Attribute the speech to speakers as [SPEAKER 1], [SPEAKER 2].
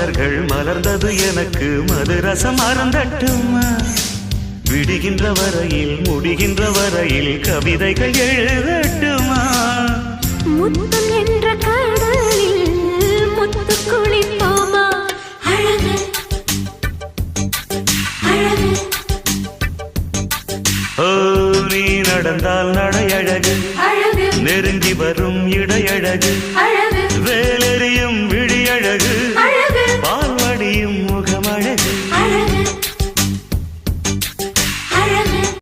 [SPEAKER 1] மலர்கள் மலர்ந்தது எனக்கு மதுரசம் அருந்தட்டுமா விடுகின்ற வரையில் முடிகின்ற வரையில் கவிதைகள் எழுதட்டுமா
[SPEAKER 2] முத்தம் என்ற கடலில் முத்து குளிப்போமா அழகு அழகு
[SPEAKER 1] ஓ நீ நடந்தால் நடையழகு
[SPEAKER 2] அழகு
[SPEAKER 1] நெருங்கி வரும் இடையழகு
[SPEAKER 2] அழகு
[SPEAKER 1] வேலெறியும் விழியழகு